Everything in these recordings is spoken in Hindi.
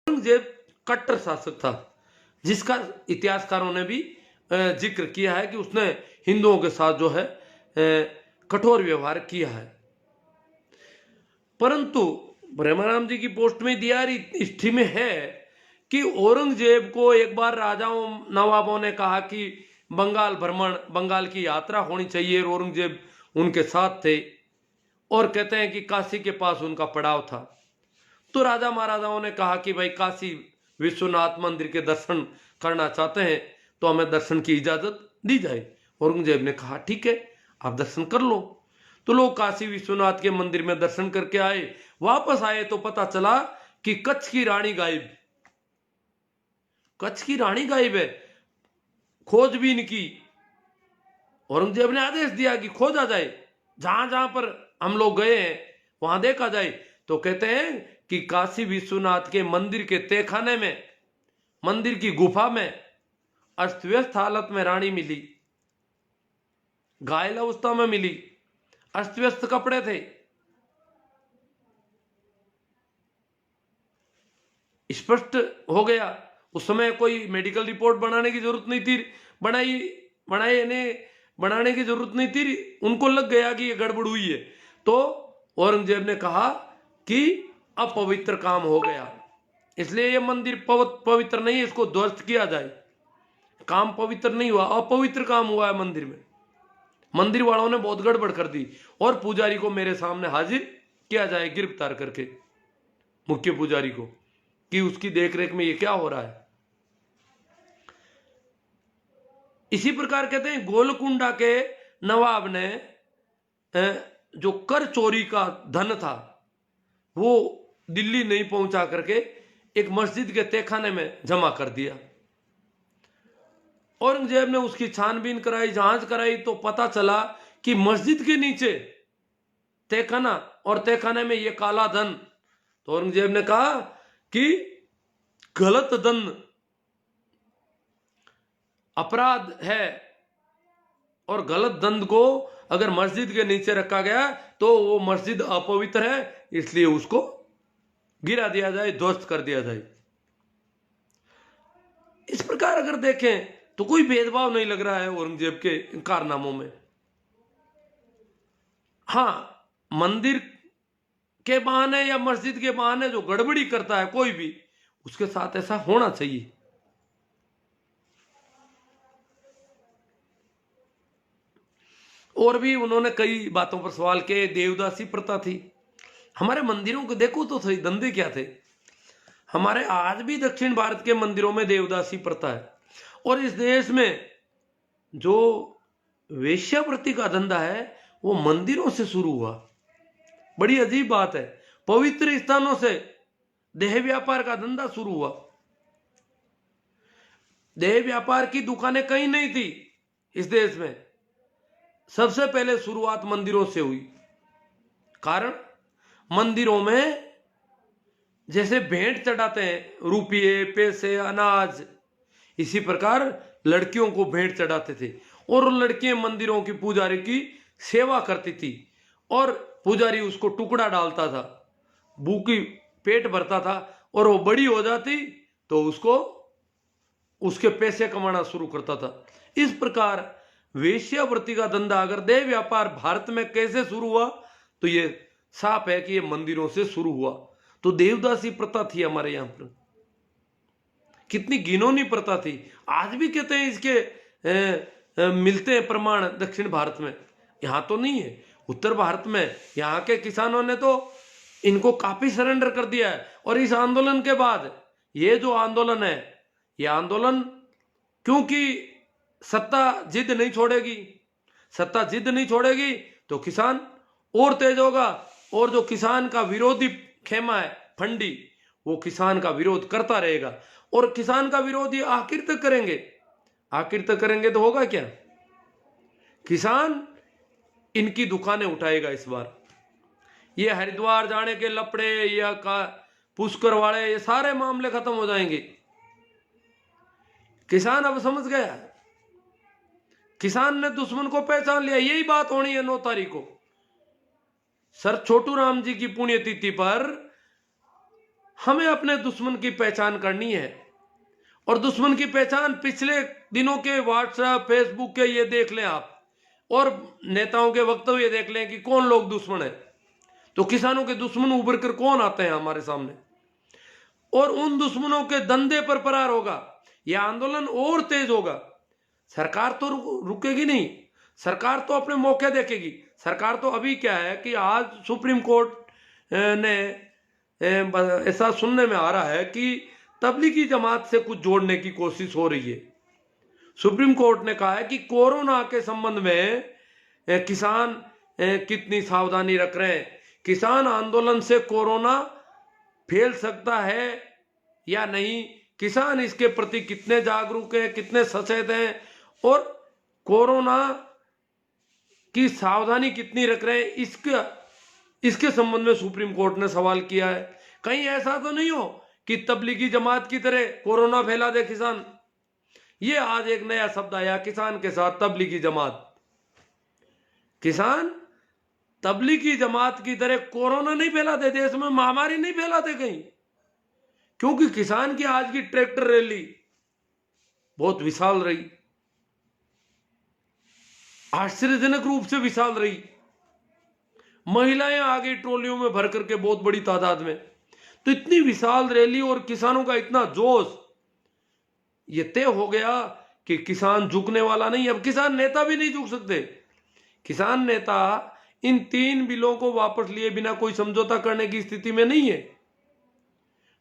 औरंगजेब कट्टर शासक था, जिसका इतिहासकारों ने भी जिक्र किया है कि उसने हिंदुओं के साथ जो है कठोर व्यवहार किया है। परंतु ब्रह्माराम जी की पोस्ट में दिया स्थिति में है कि औरंगजेब को एक बार राजाओं नवाबों ने कहा कि बंगाल भ्रमण, बंगाल की यात्रा होनी चाहिए। औरंगजेब उनके साथ थे और कहते हैं कि काशी के पास उनका पड़ाव था। तो राजा महाराजाओं ने कहा कि भाई काशी विश्वनाथ मंदिर के दर्शन करना चाहते हैं तो हमें दर्शन की इजाजत दी जाए। औरंगजेब ने कहा ठीक है, आप दर्शन कर लो। तो लोग काशी विश्वनाथ के मंदिर में दर्शन करके आए। वापस आए तो पता चला कि कच्छ की रानी गायब, कच्छ की रानी गायब है। खोजबीन की, औरंगजेब ने आदेश दिया कि खोजा जाए, जहां जहां पर हम लोग गए हैं वहां देखा जाए। तो कहते हैं कि काशी विश्वनाथ के मंदिर के तहखाने में, मंदिर की गुफा में अस्त व्यस्त हालत में रानी मिली, घायल अवस्था में मिली, अस्त व्यस्त कपड़े थे। स्पष्ट हो गया, उस समय कोई मेडिकल रिपोर्ट बनाने की जरूरत नहीं थी, बनाने की जरूरत नहीं थी। उनको लग गया कि ये गड़बड़ हुई है। तो औरंगजेब ने कहा कि अपवित्र काम हो गया, इसलिए ये मंदिर पवित्र नहीं है, इसको ध्वस्त किया जाए। काम पवित्र नहीं हुआ, अपवित्र काम हुआ है मंदिर में। मंदिर वालों ने बहुत गड़बड़ कर दी और पुजारी को मेरे सामने हाजिर किया जाए, गिरफ्तार करके, मुख्य पुजारी को, कि उसकी देखरेख में ये क्या हो रहा है। इसी प्रकार कहते हैं गोलकुंडा के नवाब ने जो कर चोरी का धन था वो दिल्ली नहीं पहुंचा करके एक मस्जिद के तहखाने में जमा कर दिया। औरंगजेब ने उसकी छानबीन कराई, जांच कराई तो पता चला कि मस्जिद के नीचे तहखाना और तहखाने में यह काला धन। तो औरंगजेब ने कहा कि गलत धन अपराध है और गलत धन को अगर मस्जिद के नीचे रखा गया तो वो मस्जिद अपवित्र है, इसलिए उसको गिरा दिया जाए, ध्वस्त कर दिया जाए। इस प्रकार अगर देखें तो कोई भेदभाव नहीं लग रहा है औरंगजेब के कारनामों में। हां, मंदिर के बहाने या मस्जिद के बहाने जो गड़बड़ी करता है कोई भी, उसके साथ ऐसा होना चाहिए। और भी उन्होंने कई बातों पर सवाल किए। देवदासी प्रथा थी हमारे मंदिरों को, देखो तो सही धंधे क्या थे हमारे। आज भी दक्षिण भारत के मंदिरों में देवदासी प्रथा है। और इस देश में जो वेश्यावृत्ति का धंधा है वो मंदिरों से शुरू हुआ। बड़ी अजीब बात है, पवित्र स्थानों से देह व्यापार का धंधा शुरू हुआ। देह व्यापार की दुकानें कहीं नहीं थी इस देश में, सबसे पहले शुरुआत मंदिरों से हुई। कारण मंदिरों में जैसे भेंट चढ़ाते हैं, रुपये, पैसे, अनाज, इसी प्रकार लड़कियों को भेंट चढ़ाते थे और लड़कियां मंदिरों की पुजारी की सेवा करती थी और पुजारी उसको टुकड़ा डालता था, भूखी पेट भरता था और वो बड़ी हो जाती तो उसको उसके पैसे कमाना शुरू करता था। इस प्रकार वेश्यावृत्ति का धंधा, अगर देह व्यापार भारत में कैसे शुरू हुआ तो ये साफ है कि ये मंदिरों से शुरू हुआ। तो देवदासी प्रथा थी हमारे यहां पर, कितनी घिनौनी प्रथा थी। आज भी कहते हैं इसके मिलते हैं प्रमाण दक्षिण भारत में, यहां तो नहीं है। उत्तर भारत में यहां के किसानों ने तो इनको काफी सरेंडर कर दिया है। और इस आंदोलन के बाद ये जो आंदोलन है, ये आंदोलन, क्योंकि सत्ता जिद नहीं छोड़ेगी, सत्ता जिद नहीं छोड़ेगी तो किसान और तेज होगा। और जो किसान का विरोधी खेमा है फंडी, वो किसान का विरोध करता रहेगा और किसान का विरोध ये आखिर तक करेंगे। आखिर तक करेंगे तो होगा क्या? किसान इनकी दुकानें उठाएगा। इस बार ये हरिद्वार जाने के लपड़े या पुष्कर वाले, ये सारे मामले खत्म हो जाएंगे। किसान अब समझ गया, किसान ने दुश्मन को पहचान लिया। यही बात होनी है 9 तारीख को। सर छोटू राम जी की पुण्यतिथि पर हमें अपने दुश्मन की पहचान करनी है, और दुश्मन की पहचान पिछले दिनों के व्हाट्सएप फेसबुक के ये देख लें आप, और नेताओं के वक्तव्य देख लें कि कौन लोग दुश्मन है। तो किसानों के दुश्मन उभर कर कौन आते हैं हमारे सामने, और उन दुश्मनों के धंधे पर प्रहार होगा, यह आंदोलन और तेज होगा। सरकार तो रुकेगी नहीं, सरकार तो अपने मौके देखेगी। सरकार तो अभी क्या है कि आज सुप्रीम कोर्ट ने ऐसा सुनने में आ रहा है कि तबलीगी जमात से कुछ जोड़ने की कोशिश हो रही है। सुप्रीम कोर्ट ने कहा है कि कोरोना के संबंध में किसान कितनी सावधानी रख रहे हैं, किसान आंदोलन से कोरोना फैल सकता है या नहीं, किसान इसके प्रति कितने जागरूक हैं, कितने सचेत हैं, और कोरोना की सावधानी कितनी रख रहे हैं, इसके संबंध में सुप्रीम कोर्ट ने सवाल किया है। कहीं ऐसा तो नहीं हो कि तबलीगी जमात की तरह कोरोना फैला दे किसान। ये आज एक नया शब्द आया किसान के साथ, तबलीगी जमात। किसान तबलीगी जमात की तरह कोरोना नहीं फैलाते, देश में महामारी नहीं फैलाते कहीं, क्योंकि किसान की आज की ट्रैक्टर रैली बहुत विशाल रही, आश्चर्यजनक रूप से विशाल रही। महिलाएं आ गई ट्रॉलियों में भर करके बहुत बड़ी तादाद में। तो इतनी विशाल रैली और किसानों का इतना जोश, ये तय हो गया कि किसान झुकने वाला नहीं। अब किसान नेता भी नहीं झुक सकते। किसान नेता इन 3 बिलों को वापस लिए बिना कोई समझौता करने की स्थिति में नहीं है,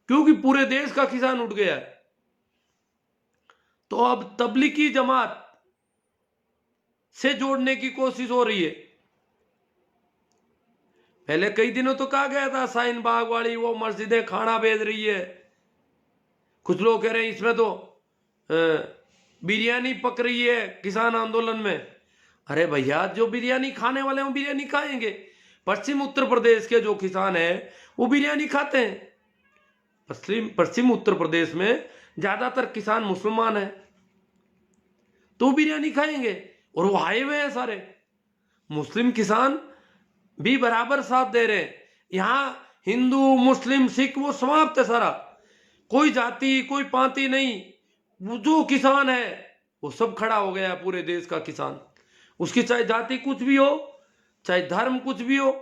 क्योंकि पूरे देश का किसान उठ गया है। तो अब तबलीगी जमात से जोड़ने की कोशिश हो रही है। पहले कई दिनों तो कहा गया था शाहीन बाग वाली वो मस्जिदें खाना भेज रही है, कुछ लोग कह रहे हैं इसमें तो बिरयानी पक रही है किसान आंदोलन में। अरे भैया, जो बिरयानी खाने वाले हैं वो बिरयानी खाएंगे। पश्चिम उत्तर प्रदेश के जो किसान हैं वो बिरयानी खाते हैं। पश्चिम उत्तर प्रदेश में ज्यादातर किसान मुसलमान हैं, तो बिरयानी खाएंगे, और वो आए हुए हैं सारे मुस्लिम किसान भी बराबर साथ दे रहे हैं। यहां हिंदू मुस्लिम सिख वो समाप्त है सारा, कोई जाति कोई पांति नहीं। वो जो किसान है वो सब खड़ा हो गया है, पूरे देश का किसान। उसकी चाहे जाति कुछ भी हो, चाहे धर्म कुछ भी हो,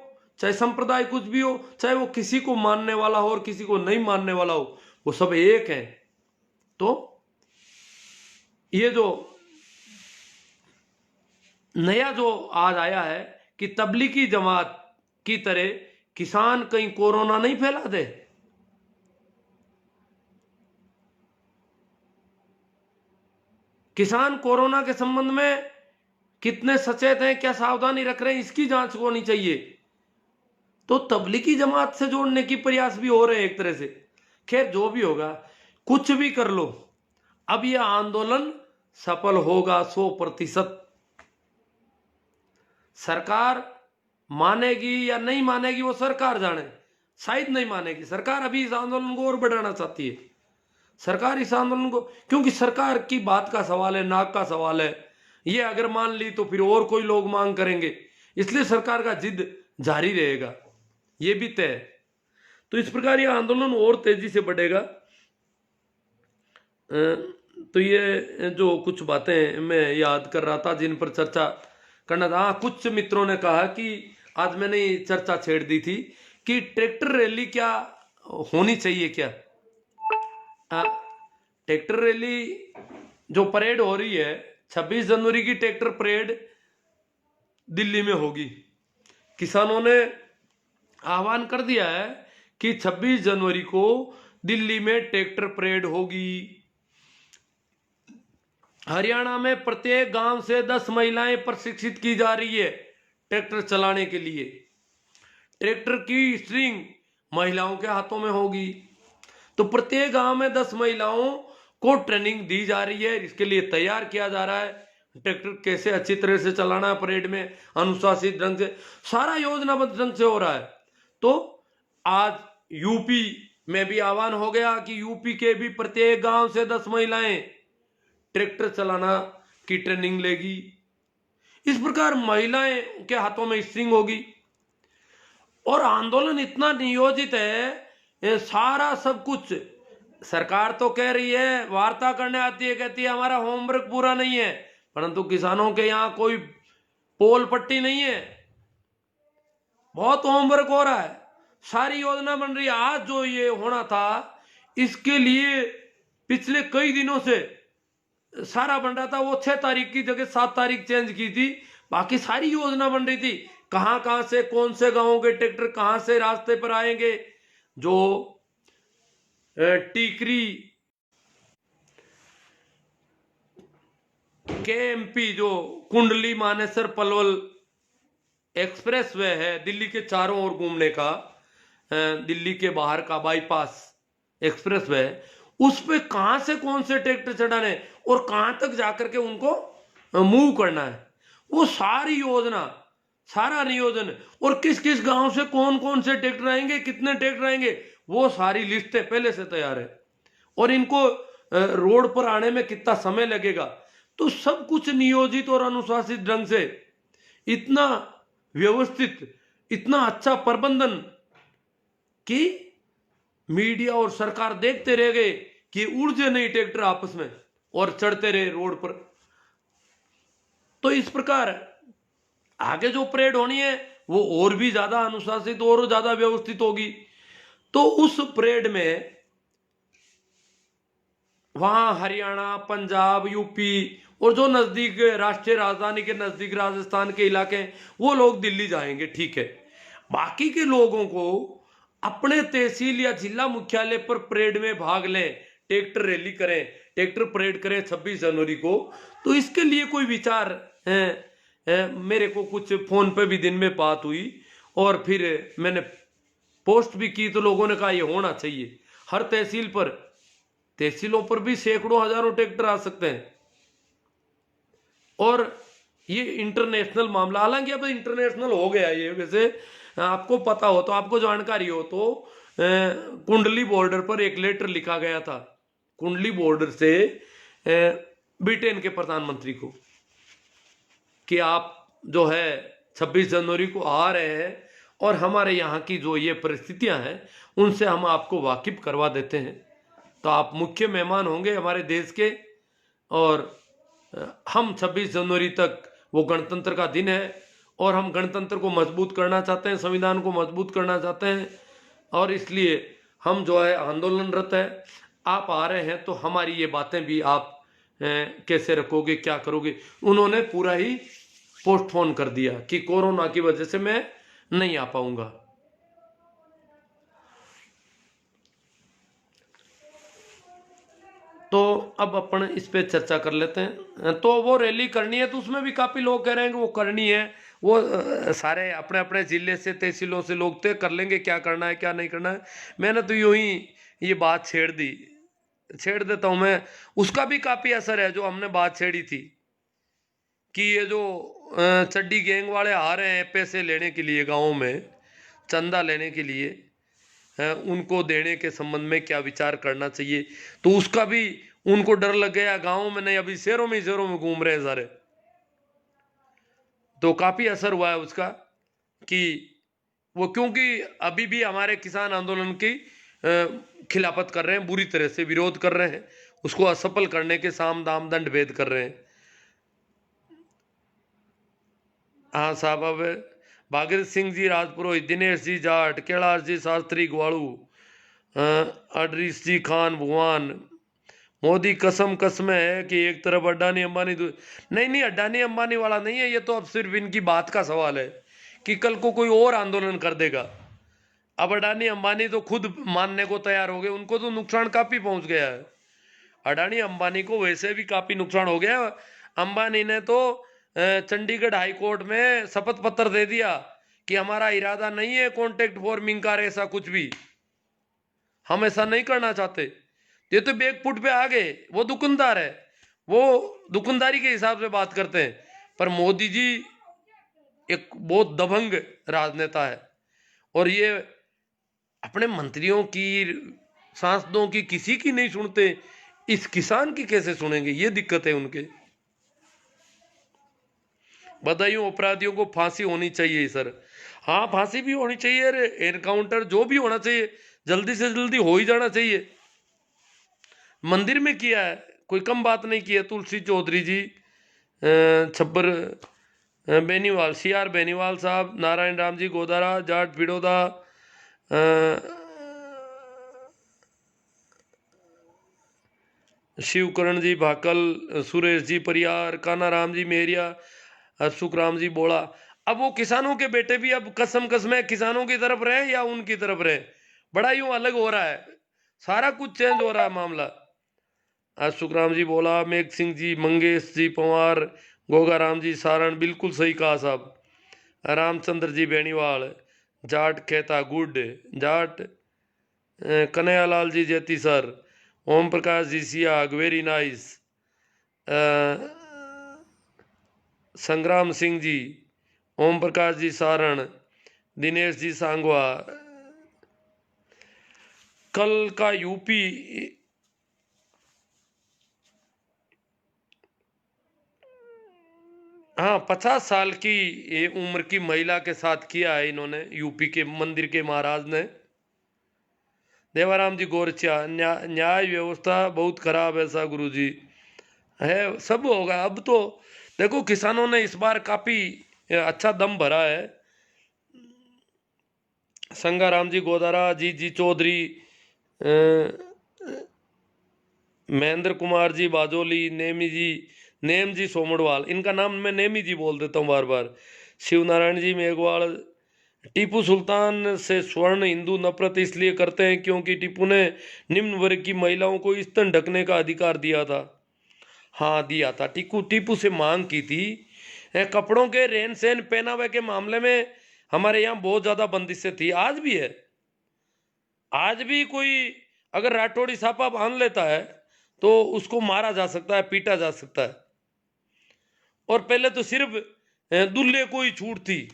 चाहे संप्रदाय कुछ भी हो, चाहे वो किसी को मानने वाला हो और किसी को नहीं मानने वाला हो, वो सब एक है। तो ये जो नया जो आज आया है कि तबलीगी जमात की तरह किसान कहीं कोरोना नहीं फैला दे। किसान कोरोना के संबंध में कितने सचेत हैं, क्या सावधानी रख रहे हैं, इसकी जांच होनी चाहिए। तो तबलीगी जमात से जोड़ने की प्रयास भी हो रहे हैं एक तरह से। खैर, जो भी होगा, कुछ भी कर लो, अब यह आंदोलन सफल होगा 100%। सरकार मानेगी या नहीं मानेगी वो सरकार जाने, शायद नहीं मानेगी। सरकार अभी इस आंदोलन को और बढ़ाना चाहती है। सरकार इस आंदोलन को, क्योंकि सरकार की बात का सवाल है, नाक का सवाल है, ये अगर मान ली तो फिर और कोई लोग मांग करेंगे, इसलिए सरकार का जिद जारी रहेगा, ये भी तय है। तो इस प्रकार यह आंदोलन और तेजी से बढ़ेगा। तो ये जो कुछ बातें मैं याद कर रहा था जिन पर चर्चा करना था। कुछ मित्रों ने कहा कि आज मैंने चर्चा छेड़ दी थी कि ट्रैक्टर रैली क्या होनी चाहिए, क्या ट्रैक्टर रैली जो परेड हो रही है 26 जनवरी की ट्रैक्टर परेड दिल्ली में होगी। किसानों ने आह्वान कर दिया है कि 26 जनवरी को दिल्ली में ट्रैक्टर परेड होगी। हरियाणा में प्रत्येक गांव से 10 महिलाएं प्रशिक्षित की जा रही है ट्रैक्टर चलाने के लिए। ट्रैक्टर की स्ट्रिंग महिलाओं के हाथों में होगी। तो प्रत्येक गांव में 10 महिलाओं को ट्रेनिंग दी जा रही है, इसके लिए तैयार किया जा रहा है। ट्रैक्टर कैसे अच्छी तरह से चलाना है परेड में, अनुशासित ढंग से, सारा योजनाबद्ध ढंग से हो रहा है। तो आज यूपी में भी आह्वान हो गया कि यूपी के भी प्रत्येक गांव से 10 महिलाएं ट्रैक्टर चलाना की ट्रेनिंग लेगी। इस प्रकार महिलाएं के हाथों में स्ट्रिंग होगी। और आंदोलन इतना नियोजित है ये सारा सब कुछ सरकार तो कह रही है, वार्ता करने आती है, कहती है हमारा होमवर्क पूरा नहीं है, परंतु किसानों के यहां कोई पोल पट्टी नहीं है, बहुत होमवर्क हो रहा है, सारी योजना बन रही है। आज जो ये होना था इसके लिए पिछले कई दिनों से सारा बन रहा था, वो 6 तारीख की जगह 7 तारीख चेंज की थी, बाकी सारी योजना बन रही थी। कहां कहां से कौन से गांवों के ट्रैक्टर कहां से रास्ते पर आएंगे, जो टीकरी केएमपी जो कुंडली मानेसर पलवल एक्सप्रेस वे है, दिल्ली के चारों ओर घूमने का, दिल्ली के बाहर का बाईपास एक्सप्रेस वे, उस पे कहां से कौन से ट्रैक्टर चढ़ाने और कहां तक जाकर के उनको मूव करना है, वो सारी योजना, सारा नियोजन, और किस किस गांव से कौन कौन से ट्रैक्टर आएंगे, कितने ट्रैक्टर आएंगे, वो सारी लिस्टें पहले से तैयार है, और इनको रोड पर आने में कितना समय लगेगा, तो सब कुछ नियोजित और अनुशासित ढंग से, इतना व्यवस्थित, इतना अच्छा प्रबंधन कि मीडिया और सरकार देखते रह गए कि उड़ जाए नहीं ट्रैक्टर आपस में और चढ़ते रहे रोड पर। तो इस प्रकार आगे जो परेड होनी है वो और भी ज्यादा अनुशासित और ज्यादा व्यवस्थित होगी। तो उस परेड में वहां हरियाणा, पंजाब, यूपी और जो नजदीक राष्ट्रीय राजधानी के नजदीक राजस्थान के इलाके वो लोग दिल्ली जाएंगे, ठीक है। बाकी के लोगों को अपने तहसील या जिला मुख्यालय पर परेड में भाग लें, ट्रैक्टर रैली करें, ट्रैक्टर परेड करें 26 जनवरी को, तो इसके लिए कोई विचार मेरे को कुछ फोन पे भी दिन में बात हुई और फिर मैंने पोस्ट भी की, तो लोगों ने कहा ये होना चाहिए। हर तहसील पर, तहसीलों पर भी सैकड़ों हजारों ट्रैक्टर आ सकते हैं, और ये इंटरनेशनल मामला, हालांकि अब इंटरनेशनल हो गया ये, वैसे आपको पता हो तो, आपको जानकारी हो तो, कुंडली बॉर्डर पर एक लेटर लिखा गया था, कुंडली बॉर्डर से ब्रिटेन के प्रधानमंत्री को, कि आप जो है 26 जनवरी को आ रहे हैं और हमारे यहाँ की जो ये परिस्थितियां हैं उनसे हम आपको वाकिफ करवा देते हैं, तो आप मुख्य मेहमान होंगे हमारे देश के, और हम 26 जनवरी तक, वो गणतंत्र का दिन है और हम गणतंत्र को मजबूत करना चाहते हैं, संविधान को मजबूत करना चाहते हैं, और इसलिए हम जो है आंदोलनरत है। आप आ रहे हैं तो हमारी ये बातें भी आप कैसे रखोगे, क्या करोगे। उन्होंने पूरा ही पोस्टपोन कर दिया कि कोरोना की वजह से मैं नहीं आ पाऊंगा। तो अब अपन इस पे चर्चा कर लेते हैं। तो वो रैली करनी है, तो उसमें भी काफी लोग कह रहे हैं कि वो करनी है, वो सारे अपने अपने जिले से, तहसीलों से लोग तय कर लेंगे क्या करना है क्या नहीं करना है। मैंने तो यूं ही ये बात छेड़ देता हूं मैं। उसका भी काफी असर है जो हमने बात छेड़ी थी कि ये जो चड्डी गैंग वाले आ रहे हैं पैसे लेने के लिए, गाँव में चंदा लेने के लिए, उनको देने के संबंध में क्या विचार करना चाहिए, तो उसका भी उनको डर लग गया। गाँव में नहीं, अभी शहरों में घूम रहे हैं सारे, तो काफी असर हुआ है उसका कि वो, क्योंकि अभी भी हमारे किसान आंदोलन की खिलाफत कर रहे हैं, बुरी तरह से विरोध कर रहे हैं, उसको असफल करने के साम दाम दंड भेद कर रहे हैं। हाँ साहब, अब भागीरथ सिंह जी राजपुरोहित, दिनेश जी जाट, कैलाश जी शास्त्री ग्वाड़ू, अडरीश जी खान भगवान, मोदी कसम है कि एक तरफ अडानी अंबानी, नहीं अडानी अंबानी वाला नहीं है ये, तो अब सिर्फ इनकी बात का सवाल है कि कल को कोई और आंदोलन कर देगा। अब अडानी अंबानी तो खुद मानने को तैयार हो गए, उनको तो नुकसान काफी पहुंच गया है। अडानी अंबानी को वैसे भी काफी नुकसान हो गया। अंबानी ने तो चंडीगढ़ हाई कोर्ट में शपथ पत्र दे दिया कि हमारा इरादा नहीं है कॉन्ट्रैक्ट फॉर्मिंग का, ऐसा कुछ भी हम ऐसा नहीं करना चाहते। ये तो बैकफुट पे आ गए, वो दुकानदार है, वो दुकानदारी के हिसाब से बात करते हैं। पर मोदी जी एक बहुत दबंग राजनेता है, और ये अपने मंत्रियों की, सांसदों की, किसी की नहीं सुनते, इस किसान की कैसे सुनेंगे, ये दिक्कत है उनके। बधाइयों, अपराधियों को फांसी होनी चाहिए सर। हाँ फांसी भी होनी चाहिए, एनकाउंटर जो भी होना चाहिए, जल्दी से जल्दी हो ही जाना चाहिए। मंदिर में किया है, कोई कम बात नहीं की है। तुलसी चौधरी जी, छब्बर बेनीवाल, CR बेनीवाल साहब, नारायण राम जी गोदारा जाट पिड़ौदा, शिवकरण जी भाकल, सुरेश जी परियार, काना राम जी मेरिया, सुखराम जी बोला। अब वो किसानों के बेटे भी अब कसम कसम किसानों की तरफ रहे या उनकी तरफ रहे, बड़ा यूं अलग हो रहा है, सारा कुछ चेंज हो रहा है मामला। आज सुखराम जी बोला, मेघ सिंह जी, मंगेश जी पंवार, गोगा राम जी सारण, बिल्कुल सही कहा साहब। रामचंद्र जी बेनीवाल, जाट कहता गुड, जाट कन्हैयालाल जी जेती sir, Om Prakash ji Siyag very nice, संग्राम सिंह जी, ओम प्रकाश जी सारण, दिनेश जी सांगवा। कल का यूपी हाँ 50 साल की ये उम्र की महिला के साथ किया है इन्होंने, यूपी के मंदिर के महाराज ने। देवाराम जी गोरचिया, न्याय व्यवस्था बहुत खराब है सा गुरुजी है, सब होगा अब तो। देखो किसानों ने इस बार काफी अच्छा दम भरा है। संगाराम जी गोदारा, जी चौधरी, महेंद्र कुमार जी बाजोली, नेम जी सोमड़वाल, इनका नाम मैं नेमी जी बोल देता हूँ बार बार, शिव नारायण जी मेघवाल। टीपू सुल्तान से स्वर्ण हिंदू नफरत इसलिए करते हैं क्योंकि टीपू ने निम्न वर्ग की महिलाओं को स्तन ढकने का अधिकार दिया था। हाँ दिया था, टीपू से मांग की थी। कपड़ों के रहन सहन पहनावे के मामले में हमारे यहाँ बहुत ज्यादा बंदिशें थी, आज भी है। आज भी कोई अगर राठौड़ी छापा बांध लेता है तो उसको मारा जा सकता है, पीटा जा सकता है। और पहले तो सिर्फ दूल्हे को ही छूट थी।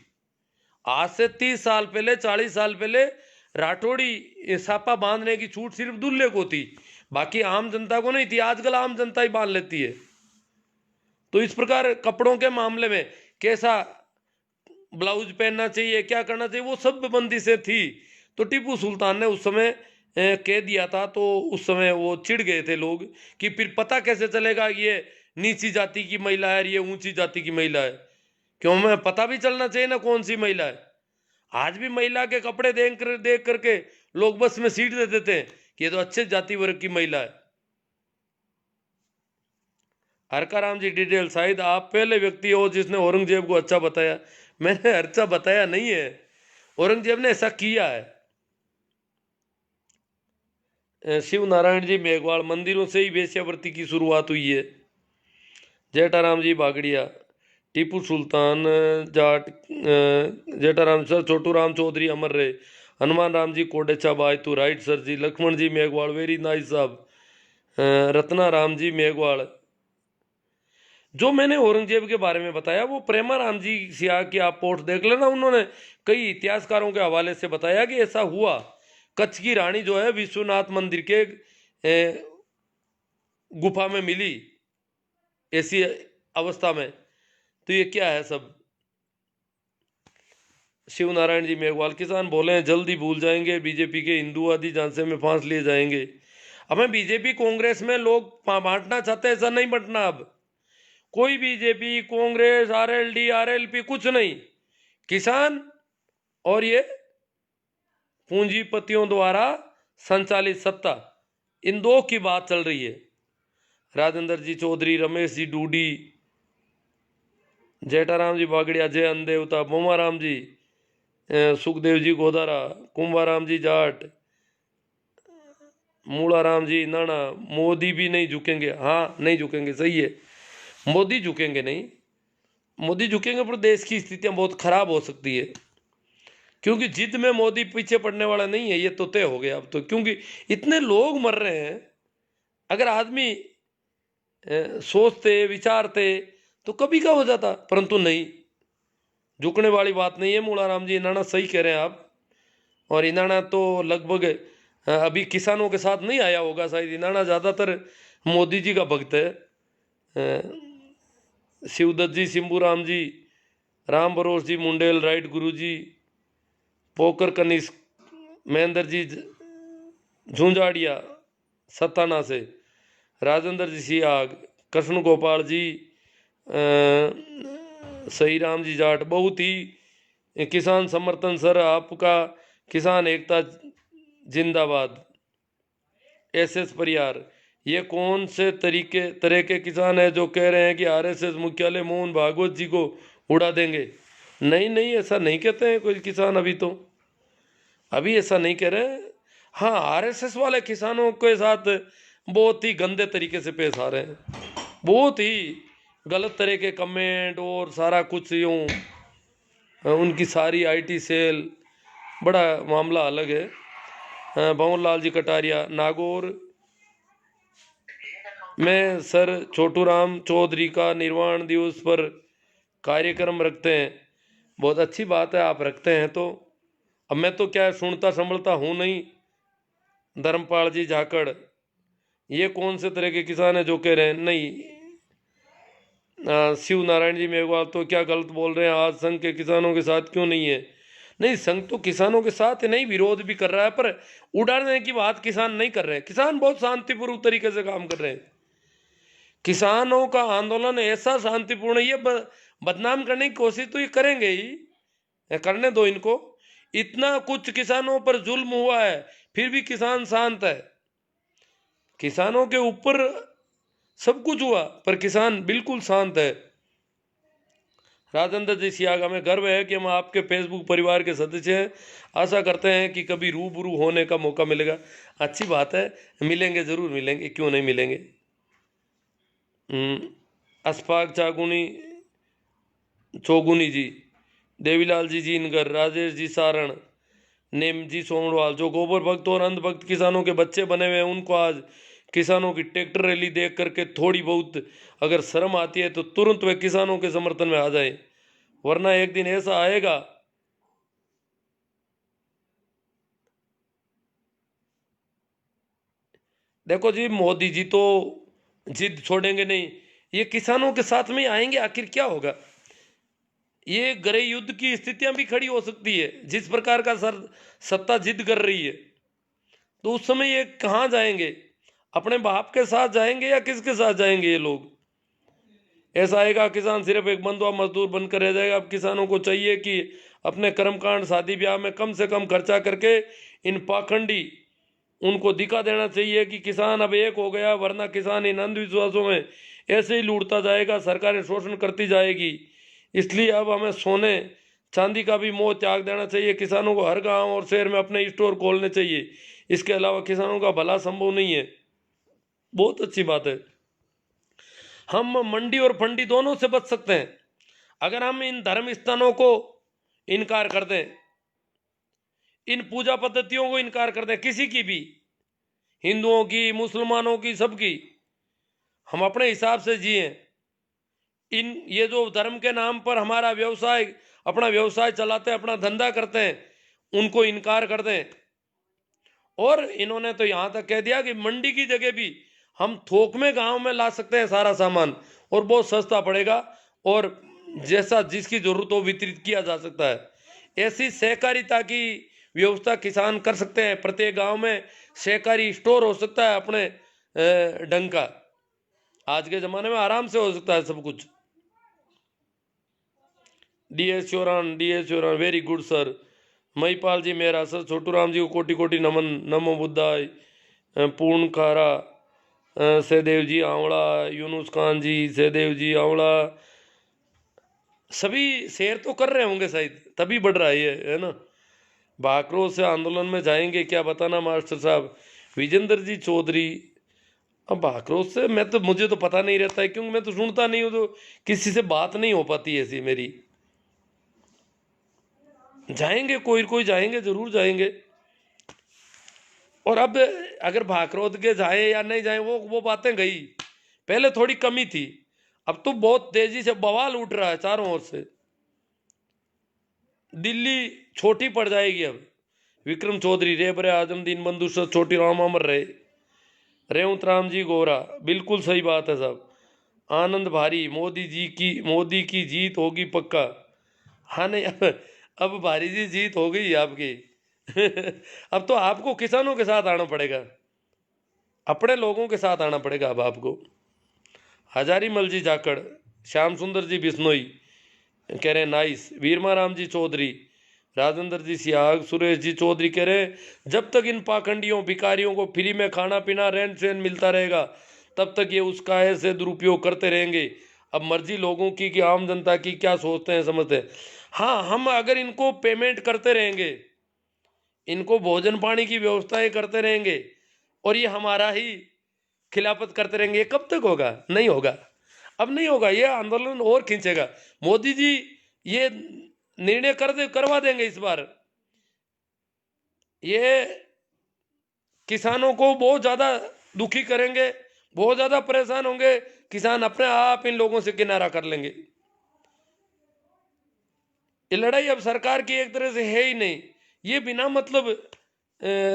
आज से 30 साल पहले, 40 साल पहले राठौड़ी छापा बांधने की छूट सिर्फ दूल्हे को थी, बाकी आम जनता को नहीं थी। आजकल आम जनता ही बांध लेती है। तो इस प्रकार कपड़ों के मामले में कैसा ब्लाउज पहनना चाहिए, क्या करना चाहिए, वो सब बंदिशें थी। तो टीपू सुल्तान ने उस समय कह दिया था, तो उस समय वो चिढ़ गए थे लोग कि फिर पता कैसे चलेगा ये नीची जाति की महिला है और ये ऊंची जाति की महिला है। क्यों, हमें पता भी चलना चाहिए ना कौन सी महिला है। आज भी महिला के कपड़े देख करके लोग बस में सीट दे देते हैं कि ये तो अच्छे जाति वर्ग की महिला है। हरकाराम जी डिटेल, शायद आप पहले व्यक्ति हो जिसने औरंगजेब को अच्छा बताया। मैंने अच्छा बताया नहीं है, औरंगजेब ने ऐसा किया है। शिव नारायण जी मेघवाल, मंदिरों से ही वेश्यावृत्ति की शुरुआत हुई है। जेठाराम जी बागड़िया, टीपू सुल्तान जाट, जेठाराम सर, छोटू राम चौधरी अमर रहे, हनुमान राम जी कोडेचा बाय तू राइट सर जी, लक्ष्मण जी मेघवाल वेरी नाइस साहब, रत्ना राम जी मेघवाल। जो मैंने औरंगजेब के बारे में बताया वो प्रेमा राम जी सिया की आप पोस्ट देख लेना, उन्होंने कई इतिहासकारों के हवाले से बताया कि ऐसा हुआ। कच्छ की रानी जो है विश्वनाथ मंदिर के गुफा में मिली ऐसी अवस्था में, तो ये क्या है सब। शिव नारायण जी मेघवाल, किसान बोले हैं जल्दी भूल जाएंगे बीजेपी के हिंदूवादी झांसे में फांस लिए जाएंगे। हमें बीजेपी कांग्रेस में लोग बांटना चाहते हैं, ऐसा नहीं बंटना। अब कोई बीजेपी कांग्रेस आरएलडी आरएलपी कुछ नहीं, किसान और ये पूंजीपतियों द्वारा संचालित सत्ता, इन दो की बात चल रही है। राजेंद्र जी चौधरी, रमेश जी डूडी, जेठाराम जी बागड़िया, जय अन देवता, बोमाराम जी, सुखदेव जी गोदारा, कुंभाराम जी जाट, मूलाराम जी नाना। मोदी भी नहीं झुकेंगे, हाँ नहीं झुकेंगे, सही है, मोदी झुकेंगे नहीं। मोदी झुकेंगे पर देश की स्थितियां बहुत खराब हो सकती है, क्योंकि जिद में मोदी पीछे पड़ने वाला नहीं है, ये तो तय हो गया अब तो। क्योंकि इतने लोग मर रहे हैं, अगर आदमी सोचते विचारते तो कभी का हो जाता, परंतु नहीं, झुकने वाली बात नहीं है। मूलाराम जी इनाना सही कह रहे हैं आप। और इनाना तो लगभग अभी किसानों के साथ नहीं आया होगा शायद, इनाना ज़्यादातर मोदी जी का भक्त है। शिवदत्त जी, सिंबूराम जी, राम बरोस जी मुंडेल, राइट गुरु जी, पोकर कनिष्क, महेंद्र जी झुंझाड़िया सताना से, राजेंद्र जी सियाग, कृष्ण गोपाल जी, सही राम जी जाट, बहुत ही किसान समर्थन सर आपका, किसान एकता जिंदाबाद। एसएस परियार, ये कौन से तरह के किसान हैं जो कह रहे हैं कि आरएसएस मुख्यालय मोहन भागवत जी को उड़ा देंगे? नहीं नहीं, ऐसा नहीं कहते हैं कोई किसान, अभी ऐसा नहीं कह रहे हैं। हाँ, आरएसएस वाले किसानों के साथ बहुत ही गंदे तरीके से पेश आ रहे हैं, बहुत ही गलत तरह के कमेंट और सारा कुछ यूँ, उनकी सारी आईटी सेल, बड़ा मामला अलग है। भंवर लाल जी कटारिया, नागौर में सर छोटू राम चौधरी का निर्वाण दिवस पर कार्यक्रम रखते हैं। बहुत अच्छी बात है, आप रखते हैं तो। अब मैं तो क्या सुनता संभलता हूँ नहीं। धर्मपाल जी झाकड़, ये कौन से तरह के किसान है जो कह रहे हैं? नहीं। शिव नारायण जी मेघवाल, तो क्या गलत बोल रहे हैं, आज संघ के किसानों के साथ क्यों नहीं है? नहीं, संघ तो किसानों के साथ नहीं, विरोध भी कर रहा है, पर उड़ाने की बात किसान नहीं कर रहे हैं। किसान बहुत शांतिपूर्ण तरीके से काम कर रहे हैं। किसानों का आंदोलन ऐसा शांतिपूर्ण है, ये बदनाम करने की कोशिश तो ये करेंगे ही, करने दो इनको। इतना कुछ किसानों पर जुल्म हुआ है, फिर भी किसान शांत है। किसानों के ऊपर सब कुछ हुआ, पर किसान बिल्कुल शांत है। राजेंद्र जी सियागा, में गर्व है कि हम आपके फेसबुक परिवार के सदस्य हैं। आशा करते हैं कि कभी रूबरू होने का मौका मिलेगा। अच्छी बात है, मिलेंगे, जरूर मिलेंगे, क्यों नहीं मिलेंगे। अशफाक चौगुनी जी, देवीलाल जी जीनगर, राजेश जी सारण, नेम जी सोमवाल, जो गोबर भक्त और अंधभक्त किसानों के बच्चे बने हुए हैं, उनको आज किसानों की ट्रैक्टर रैली देख करके थोड़ी बहुत अगर शर्म आती है तो तुरंत वे किसानों के समर्थन में आ जाए, वरना एक दिन ऐसा आएगा। देखो जी, मोदी जी तो जिद छोड़ेंगे नहीं, ये किसानों के साथ में आएंगे। आखिर क्या होगा, ये गृह युद्ध की स्थितियां भी खड़ी हो सकती है। जिस प्रकार का सत्ता जिद कर रही है, तो उस समय ये कहाँ जाएंगे? अपने बाप के साथ जाएंगे या किसके साथ जाएंगे ये लोग? ऐसा आएगा किसान सिर्फ एक बंधुआ मजदूर बनकर रह जाएगा। अब किसानों को चाहिए कि अपने कर्मकांड शादी ब्याह में कम से कम खर्चा करके इन पाखंडी, उनको दिखा देना चाहिए कि किसान अब एक हो गया, वरना किसान इन अंधविश्वासों में ऐसे ही लूटता जाएगा, सरकारें शोषण करती जाएगी। इसलिए अब हमें सोने चांदी का भी मोह त्याग देना चाहिए। किसानों को हर गांव और शहर में अपने स्टोर खोलने चाहिए। इसके अलावा किसानों का भला संभव नहीं है। बहुत अच्छी बात है, हम मंडी और फंडी दोनों से बच सकते हैं अगर हम इन धर्म स्थानों को इनकार कर दें, इन पूजा पद्धतियों को इनकार कर दें, किसी की भी, हिंदुओं की, मुसलमानों की, सबकी। हम अपने हिसाब से जिए। ये जो धर्म के नाम पर हमारा व्यवसाय, अपना व्यवसाय चलाते हैं, अपना धंधा करते हैं, उनको इनकार कर दें। और इन्होंने तो यहां तक कह दिया कि मंडी की जगह भी हम थोक में गांव में ला सकते हैं सारा सामान, और बहुत सस्ता पड़ेगा, और जैसा जिसकी जरूरत हो वितरित किया जा सकता है। ऐसी सहकारिता की व्यवस्था किसान कर सकते हैं। प्रत्येक गांव में सहकारी स्टोर हो सकता है अपने ढंग का। आज के जमाने में आराम से हो सकता है सब कुछ। DS चौरान, very good sir. Mahipal जी मेरा, सर छोटू राम जी को कोटि कोटि नमन। नमो बुद्धाय। पूर्ण खारा, सहदेव जी आंवला, यूनुस खान जी, सहदेव जी आंवला, सभी शेयर तो कर रहे होंगे शायद, तभी बढ़ रहा है ना। भाकरो से आंदोलन में जाएंगे क्या, बताना मास्टर साहब। विजेंद्र जी चौधरी, अब भाकरो से मुझे तो पता नहीं रहता है, क्योंकि मैं तो सुनता नहीं हूँ, तो किसी से बात नहीं हो पाती ऐसी मेरी। जाएंगे, कोई जाएंगे, जरूर जाएंगे। और अब अगर भाकरोद के जाए या नहीं जाए, वो बातें गई। पहले थोड़ी कमी थी, अब तो बहुत तेजी से बवाल उठ रहा है चारों ओर से। दिल्ली छोटी पड़ जाएगी अब। विक्रम चौधरी, रेबरे आजम, दीन बंधु सर, छोटी राम अमर रहे। रेवंत राम जी गोरा, बिल्कुल सही बात है साहब। आनंद भारी, मोदी की जीत होगी पक्का। हाँ नहीं, अब भारी जी जीत हो गई आपकी। अब तो आपको किसानों के साथ आना पड़ेगा, अपने लोगों के साथ आना पड़ेगा अब आपको। हजारीमल जी जाखड़, श्याम सुंदर जी बिश्नोई कह रहे नाइस, वीरमा राम जी चौधरी, राजेंद्र जी सियाग, सुरेश जी चौधरी कह रहे जब तक इन पाखंडियों भिखारियों को फ्री में खाना पीना रहन सहन मिलता रहेगा तब तक ये उसका ऐसे दुरुपयोग करते रहेंगे। अब मर्जी लोगों की कि आम जनता की क्या सोचते हैं समझते हैं। हाँ, हम अगर इनको पेमेंट करते रहेंगे, इनको भोजन पानी की व्यवस्थाएं करते रहेंगे और ये हमारा ही खिलाफत करते रहेंगे, ये कब तक होगा? नहीं होगा, अब नहीं होगा, ये आंदोलन और खींचेगा। मोदी जी ये निर्णय करवा देंगे इस बार, ये किसानों को बहुत ज्यादा दुखी करेंगे, बहुत ज्यादा परेशान होंगे किसान, अपने आप इन लोगों से किनारा कर लेंगे। ये लड़ाई अब सरकार की एक तरह से है ही नहीं, ये बिना मतलब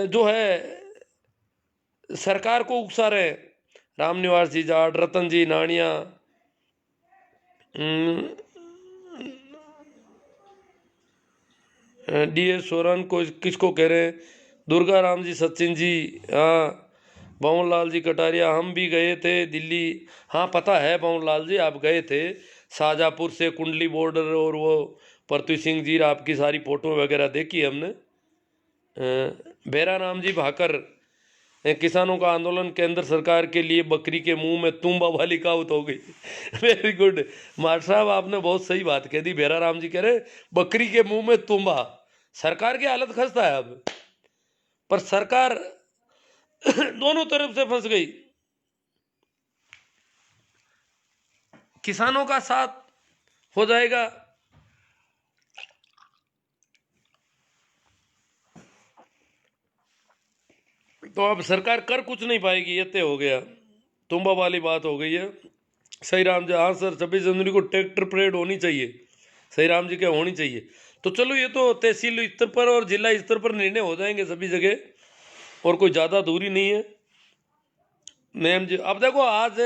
जो है सरकार को उकसा रहे। रामनिवास जी जाट, रतन जी नानिया, DS सोरन को किसको कह रहे हैं, दुर्गा राम जी सचिन जी, हाँ पवन लाल जी कटारिया, हम भी गए थे दिल्ली। हाँ पता है पवन लाल जी, आप गए थे शाहजहाँपुर से कुंडली बॉर्डर, और वो पृथ्वी सिंह जी आपकी सारी फोटो वगैरह देखी हमने। बेरा राम जी भाकर, किसानों का आंदोलन केंद्र सरकार के लिए बकरी के मुंह में तुम्बा वाली कहावत हो गई। वेरी गुड मार साहब, आपने बहुत सही बात कह दी। बेरा राम जी कह रहे बकरी के मुंह में तुम्बा, सरकार की हालत खस्ता है अब, पर सरकार दोनों तरफ से फंस गई। किसानों का साथ हो जाएगा तो अब सरकार कर कुछ नहीं पाएगी, ये तय हो गया, तुम्बा वाली बात हो गई है। सही राम जी, हाँ सर 26 जनवरी को ट्रैक्टर परेड होनी चाहिए, सही राम जी क्या होनी चाहिए। तो चलो ये तो तहसील स्तर पर और जिला स्तर पर निर्णय हो जाएंगे सभी जगह, और कोई ज़्यादा दूरी नहीं है। नेम जी अब देखो, आज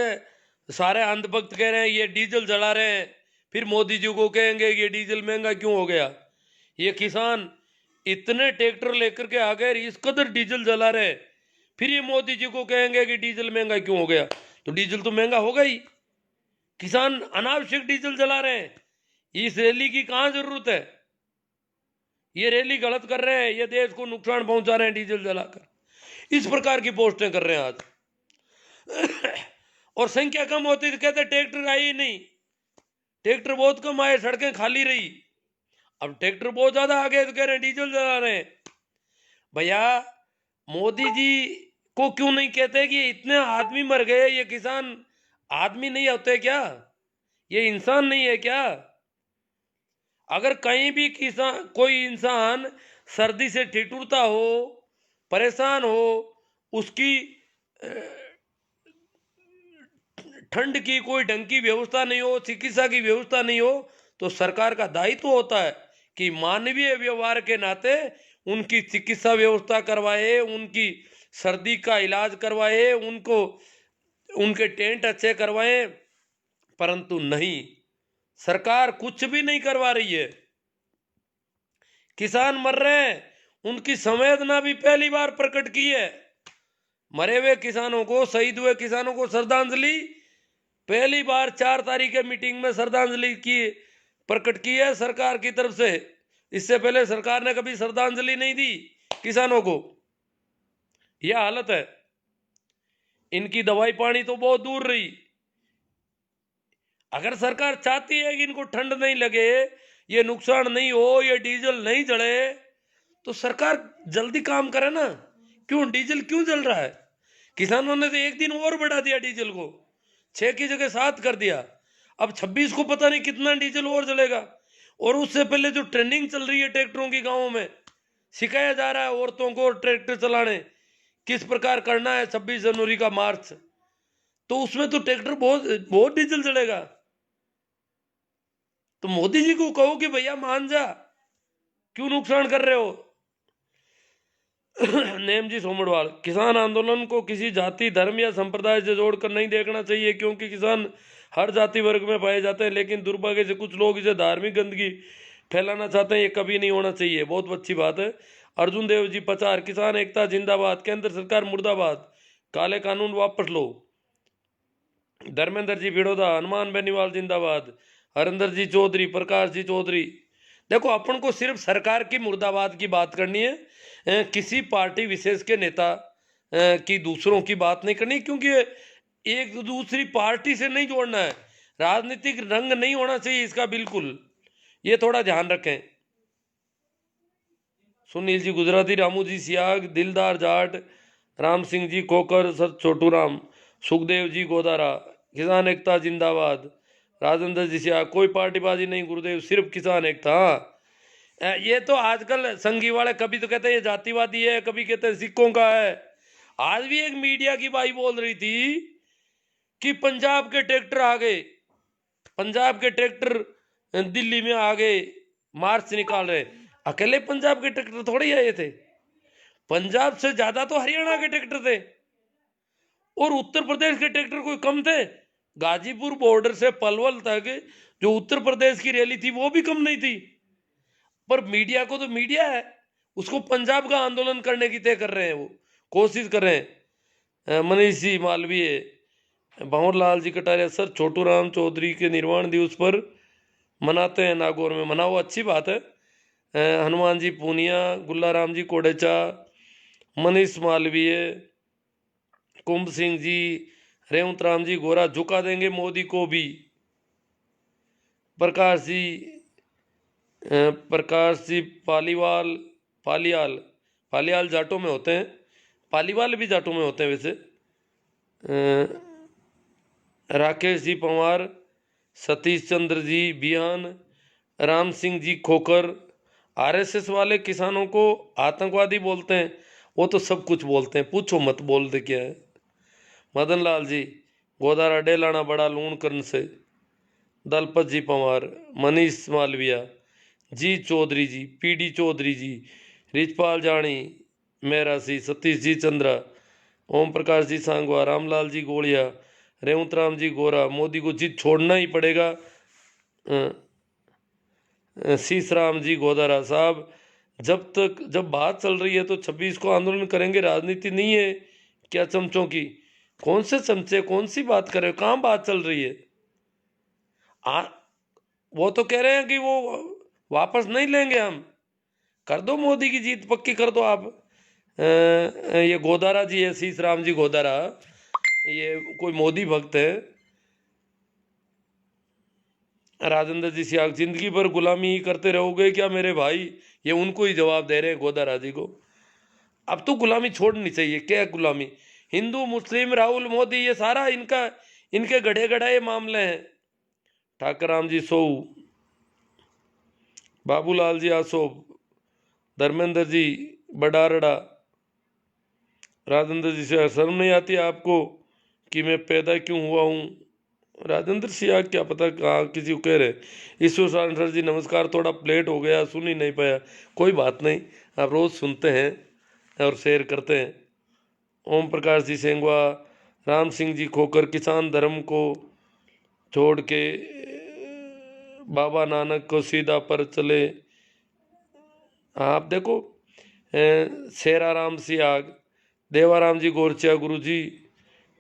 सारे अंधभक्त कह रहे हैं ये डीजल जला रहे हैं, फिर मोदी जी को कहेंगे ये डीजल महंगा क्यों हो गया। ये किसान इतने ट्रैक्टर लेकर के आ गए, इस कदर डीजल जला रहे, फिर ये मोदी जी को कहेंगे कि डीजल महंगा क्यों हो गया। तो डीजल तो महंगा होगा ही, किसान अनावश्यक डीजल जला रहे हैं, इस रैली की कहां जरूरत है। ये रैली गलत कर रहे हैं, ये देश को नुकसान पहुंचा रहे हैं डीजल जलाकर, इस प्रकार की पोस्टें कर रहे हैं आज। और संख्या कम होती तो कहते ट्रैक्टर आई ही नहीं, ट्रैक्टर बहुत कम आए, सड़कें खाली रही। अब ट्रैक्टर बहुत ज्यादा आ गए तो कह रहे हैं डीजल जला रहे हैं। भैया मोदी जी को क्यों नहीं कहते कि इतने आदमी मर गए, ये किसान आदमी नहीं होते क्या, ये इंसान नहीं है क्या। अगर कहीं भी किसान कोई इंसान सर्दी से ठिठुरता हो, परेशान हो, उसकी ठंड की कोई ढंग की व्यवस्था नहीं हो, चिकित्सा की व्यवस्था नहीं हो, तो सरकार का दायित्व होता है कि मानवीय व्यवहार के नाते उनकी चिकित्सा व्यवस्था करवाए, उनकी सर्दी का इलाज करवाए, उनको उनके टेंट अच्छे करवाए। परंतु नहीं, सरकार कुछ भी नहीं करवा रही है। किसान मर रहे हैं, उनकी संवेदना भी पहली बार प्रकट की है। मरे हुए किसानों को, शहीद हुए किसानों को श्रद्धांजलि पहली बार 4 तारीख के मीटिंग में श्रद्धांजलि की प्रकट की है सरकार की तरफ से। इससे पहले सरकार ने कभी श्रद्धांजलि नहीं दी किसानों को। यह हालत है, इनकी दवाई पानी तो बहुत दूर रही। अगर सरकार चाहती है कि इनको ठंड नहीं लगे, ये नुकसान नहीं हो, ये डीजल नहीं जले, तो सरकार जल्दी काम करे ना। क्यों डीजल क्यों जल रहा है? किसानों ने तो एक दिन और बढ़ा दिया डीजल को, 6 की जगह 7 कर दिया। अब 26 को पता नहीं कितना डीजल और जलेगा। और उससे पहले जो ट्रेनिंग चल रही है ट्रैक्टरों की, गाँवों में सिखाया जा रहा है औरतों को ट्रैक्टर चलाने किस प्रकार करना है 26 जनवरी का मार्च, तो उसमें तो ट्रैक्टर बहुत डीजल जलेगा। तो मोदी जी को कहो कि भैया मान जा, क्यों नुकसान कर रहे हो। नेम जी सोमड़वाल, किसान आंदोलन को किसी जाति धर्म या संप्रदाय से जोड़कर नहीं देखना चाहिए, क्योंकि किसान हर जाति वर्ग में पाए जाते हैं, लेकिन दुर्भाग्य से कुछ लोग इसे धार्मिक गंदगी फैलाना चाहते हैं, ये कभी नहीं होना चाहिए। बहुत अच्छी बात है, अर्जुन देव जी पचार, किसान एकता जिंदाबाद, केंद्र सरकार मुर्दाबाद, काले कानून वापस लो। धर्मेंद्र जी भिड़ोदा, हनुमान बेनीवाल जिंदाबाद, हरिंदर जी चौधरी, प्रकाश जी चौधरी। देखो अपन को सिर्फ सरकार की मुर्दाबाद की बात करनी है, किसी पार्टी विशेष के नेता की दूसरों की बात नहीं करनी, क्योंकि एक दूसरी पार्टी से नहीं जोड़ना है, राजनीतिक रंग नहीं होना चाहिए इसका, बिल्कुल ये थोड़ा ध्यान रखें। सुनील जी गुजराती, रामू जी सियाग, दिलदार जाट, राम सिंह जी खोकर, सर छोटू राम, सुखदेव जी गोदारा, किसान एकता जिंदाबाद, राजेंद्र जी सियाग, कोई पार्टीबाजी नहीं गुरुदेव, सिर्फ किसान एकता। हाँ, ये तो आजकल संघी वाले कभी तो कहते हैं ये जातिवादी है, कभी कहते हैं सिखों का है। आज भी एक मीडिया की भाई बोल रही थी कि पंजाब के ट्रैक्टर आ गए, पंजाब के ट्रैक्टर दिल्ली में आ गए, मार्च निकाल रहे। अकेले पंजाब के ट्रैक्टर थोड़े ही आए थे, पंजाब से ज्यादा तो हरियाणा के ट्रैक्टर थे, और उत्तर प्रदेश के ट्रैक्टर कोई कम थे। गाजीपुर बॉर्डर से पलवल तक जो उत्तर प्रदेश की रैली थी वो भी कम नहीं थी। पर मीडिया को तो मीडिया है, उसको पंजाब का आंदोलन करने की तय कर रहे हैं, वो कोशिश कर रहे हैं। मनीष जी मालवीय, भंवरलाल जी कटारिया, सर छोटू राम चौधरी के निर्वाण दिवस पर मनाते हैं, नागौर में मनाओ, अच्छी बात है। हनुमान जी पूनिया, गुल्लाराम जी कोडेचा, मनीष मालवीय, कुंभ सिंह जी, रेवंत राम जी गोरा, झुका देंगे मोदी को भी। प्रकाश जी पालीवाल, पालियाल जाटों में होते हैं, पालीवाल भी जाटों में होते हैं वैसे। राकेश जी पंवार, सतीश चंद्र जी बिहान, राम सिंह जी खोकर। आरएसएस वाले किसानों को आतंकवादी बोलते हैं, वो तो सब कुछ बोलते हैं, पूछो मत बोलते क्या है। मदन लाल जी गोदारा, डेलाना बड़ा लूणकरण से, दलपत जी पंवार, मनीष मालविया, जी चौधरी जी, पीडी चौधरी जी, रिजपाल जानी मेहरासी, सतीश जी चंद्रा, ओम प्रकाश जी सांगवा, रामलाल जी गोलिया, रेवंत राम जी गोरा। मोदी को जीत छोड़ना ही पड़ेगा। शीश राम जी गोदारा साहब, जब बात चल रही है तो 26 को आंदोलन करेंगे, राजनीति नहीं है क्या चमचों की? कौन से चमचे, कौन सी बात कर रहे हो, कहाँ बात चल रही है? वो तो कह रहे हैं कि वो वापस नहीं लेंगे हम। कर दो मोदी की जीत पक्की कर दो आप। ये गोदारा जी है, शीश राम जी गोदारा, ये कोई मोदी भक्त है। राजेंद्र जी सियाग, जिंदगी भर गुलामी ही करते रहोगे क्या मेरे भाई? ये उनको ही जवाब दे रहे हैं गोदारा जी को। अब तो गुलामी छोड़नी चाहिए, क्या गुलामी? हिंदू मुस्लिम राहुल मोदी ये सारा इनके गढ़े गढ़ाए मामले हैं। ठाकर राम जी सोऊ, बाबूलाल जी आसोब, धर्मेंद्र जी बडारड़ा, राजेंद्र जी से शर्म नहीं आती आपको कि मैं पैदा क्यों हुआ हूँ? राजेंद्र सिंह क्या पता कहाँ किसी को कह रहे। ईश्वर सर जी नमस्कार, थोड़ा प्लेट हो गया, सुन ही नहीं पाया, कोई बात नहीं, आप रोज़ सुनते हैं और शेयर करते हैं। ओम प्रकाश जी सेंगवा, राम सिंह जी खोकर, किसान धर्म को छोड़ के बाबा नानक को सीधा पर चले। आप देखो, शेरा राम सियाग, देवाराम जी गोरचिया, गुरु जी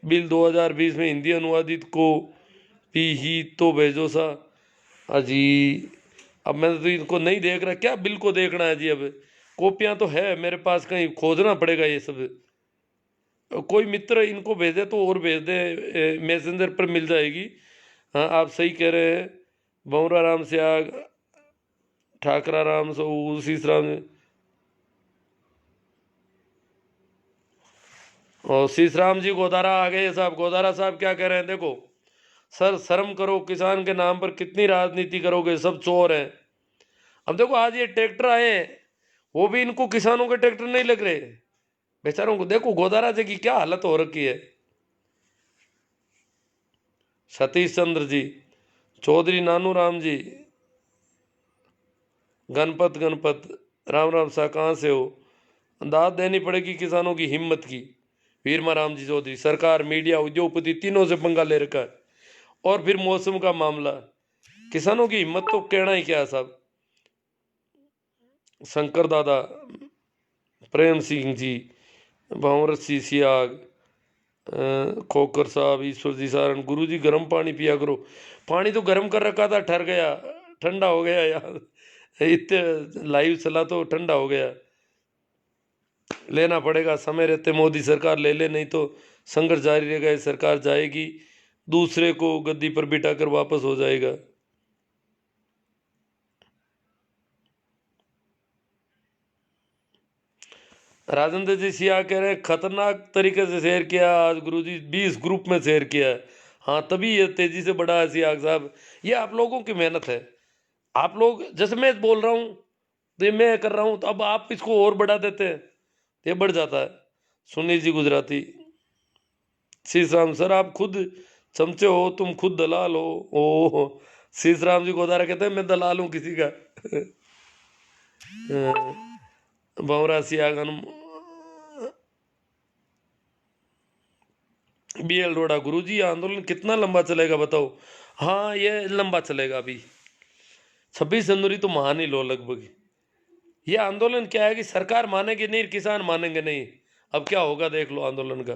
बिल 2020 में हिंदी अनुवादित को भी ही तो भेजो सा। अजी अब मैं तो इनको नहीं देख रहा, क्या बिल को देखना है जी? अब कॉपियाँ तो है मेरे पास, कहीं खोजना पड़ेगा ये सब। कोई मित्र इनको भेजे तो और भेज दे, मैसेंजर पर मिल जाएगी। हाँ आप सही कह रहे हैं। भंवरा राम सियाग, ठाकरा राम शीश राम और शीश राम जी गोदारा आ गए साहब। गोदारा साहब क्या कह रहे हैं? देखो सर, शर्म करो, किसान के नाम पर कितनी राजनीति करोगे, सब चोर हैं। अब देखो आज ये ट्रैक्टर आए हैं, वो भी इनको किसानों के ट्रैक्टर नहीं लग रहे बेचारों को। देखो गोदारा जी की क्या हालत हो रखी है। सतीश चंद्र जी चौधरी, नानू राम जी, गणपत राम राम सा, कहाँ से हो? दाद देनी पड़ेगी किसानों की हिम्मत की। वीरमा राम जी चौधरी, सरकार मीडिया उद्योगपति तीनों से पंगा ले रखा है। और फिर मौसम का मामला, किसानों की हिम्मत तो कहना ही क्या है साहब। शंकर दादा, प्रेम सिंह जी, भंवर सिंह सियाग, खोकर साहब, ईश्वर जी सारण। गुरु जी गर्म पानी पिया करो। पानी तो गर्म कर रखा था, ठहर गया, ठंडा हो गया यार। इतने लाइव चला तो ठंडा हो गया। लेना पड़ेगा, समय रहते मोदी सरकार ले ले, नहीं तो संघर्ष जारी रहेगा। सरकार जाएगी, दूसरे को गद्दी पर बिठाकर वापस हो जाएगा। राजेंद्र जी सिया कह रहे हैं खतरनाक तरीके से शेयर किया आज गुरुजी, 20 ग्रुप में शेयर किया है। हाँ, तभी ये तेजी से बढ़ा है सियाग साहब। ये आप लोगों की मेहनत है। आप लोग, जैसे मैं बोल रहा हूँ तो ये मैं कर रहा हूँ, तो अब आप इसको और बढ़ा देते हैं, ये बढ़ जाता है। सुनील जी गुजराती, शीशराम सर आप खुद चमचे हो, तुम खुद दलाल हो। ओ, शीशराम जी गोदारा कहते हैं मैं दलाल हूँ किसी का। भंवरा सियागन, BL रोड़ा, गुरुजी ये आंदोलन कितना लंबा चलेगा बताओ। हाँ, ये लंबा चलेगा। अभी 26 जनवरी तो मान ही लो लगभग। ये आंदोलन क्या है कि सरकार मानेगी नहीं, किसान मानेंगे नहीं। अब क्या होगा देख लो आंदोलन का।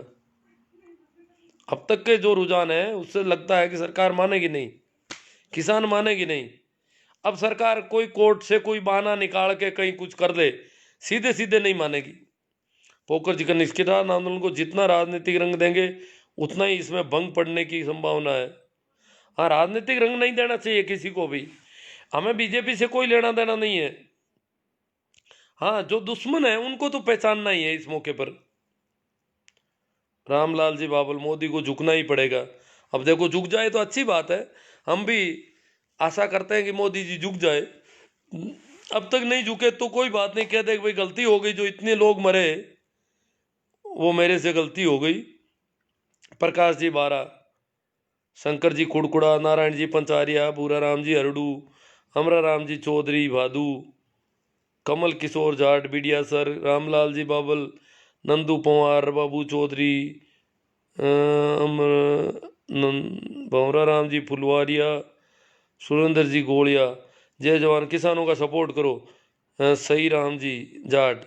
अब तक के जो रुझान है उससे लगता है कि सरकार मानेगी नहीं, किसान मानेगी नहीं। अब सरकार कोई कोर्ट से कोई बहाना निकाल के कहीं कुछ कर दे, सीधे सीधे नहीं मानेगी। पोकर जी का निष्किसान आंदोलन को जितना राजनीतिक रंग देंगे उतना ही इसमें भंग पड़ने की संभावना है। हाँ, राजनीतिक रंग नहीं देना चाहिए किसी को भी। हमें बीजेपी से कोई लेना देना नहीं है। हाँ, जो दुश्मन है उनको तो पहचानना ही है इस मौके पर। रामलाल जी बाबल, मोदी को झुकना ही पड़ेगा। अब देखो, झुक जाए तो अच्छी बात है। हम भी आशा करते हैं कि मोदी जी झुक जाए। अब तक नहीं झुके तो कोई बात नहीं, कहते भाई गलती हो गई, जो इतने लोग मरे वो मेरे से गलती हो गई। प्रकाश जी बारा, शंकर जी खुड़कुड़ा, नारायण जी पंचारिया, भूरा राम जी हरडू, हमरा राम जी चौधरी भादू, कमल किशोर जाट बिडिया सर, रामलाल जी बाबल, नंदू पंवार, बाबू चौधरी, भंवरा राम जी फुलवारिया, सुरेंद्र जी गोलिया, जय जवान, किसानों का सपोर्ट करो। सही राम जी जाट,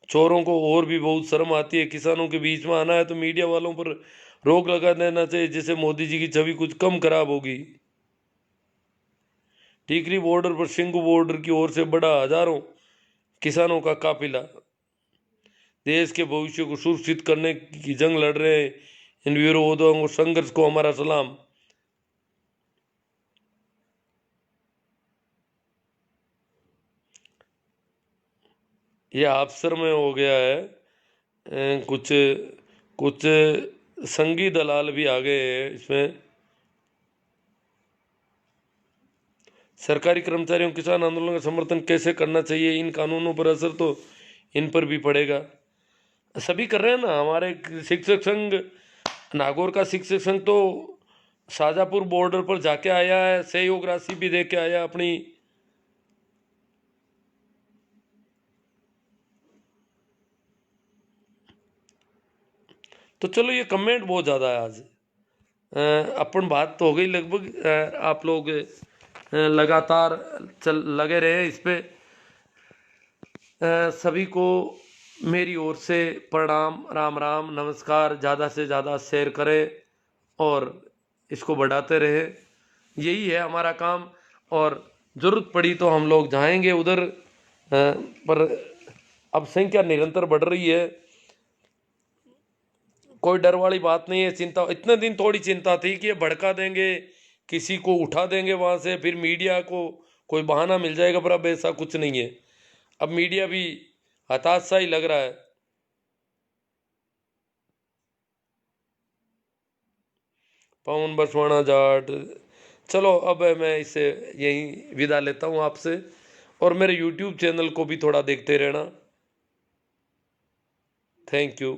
चोरों को और भी बहुत शर्म आती है, किसानों के बीच में आना है तो मीडिया वालों पर रोक लगा देना चाहिए, जिससे मोदी जी की छवि कुछ कम खराब होगी। टीकरी बॉर्डर पर सिंगू बॉर्डर की ओर से बड़ा हजारों किसानों का काफिला, देश के भविष्य को सुरक्षित करने की जंग लड़ रहे हैं इन विरोधों और संघर्ष को हमारा सलाम। ये अफसर में हो गया है। कुछ कुछ संघी दलाल भी आ गए हैं इसमें। सरकारी कर्मचारियों किसान आंदोलन का समर्थन कैसे करना चाहिए, इन कानूनों पर असर तो इन पर भी पड़ेगा। सभी कर रहे हैं ना। हमारे शिक्षक संघ, नागौर का शिक्षक संघ तो शाजापुर बॉर्डर पर जाके आया है, सहयोग राशि भी दे के आया अपनी। तो चलो, ये कमेंट बहुत ज़्यादा है आज। अपन बात तो हो गई लगभग। आप लोग लगातार लगे रहे इस पे। सभी को मेरी ओर से प्रणाम, राम राम, नमस्कार। ज़्यादा से ज़्यादा शेयर करें और इसको बढ़ाते रहे, यही है हमारा काम। और ज़रूरत पड़ी तो हम लोग जाएंगे उधर। पर अब संख्या निरंतर बढ़ रही है, कोई डर वाली बात नहीं है। चिंता, इतने दिन थोड़ी चिंता थी कि ये भड़का देंगे, किसी को उठा देंगे वहाँ से, फिर मीडिया को कोई बहाना मिल जाएगा, पर अब ऐसा कुछ नहीं है। अब मीडिया भी हताश सा ही लग रहा है। पवन बसवाना जाट, चलो अब मैं इससे यहीं विदा लेता हूँ आपसे, और मेरे YouTube चैनल को भी थोड़ा देखते रहना। Thank you.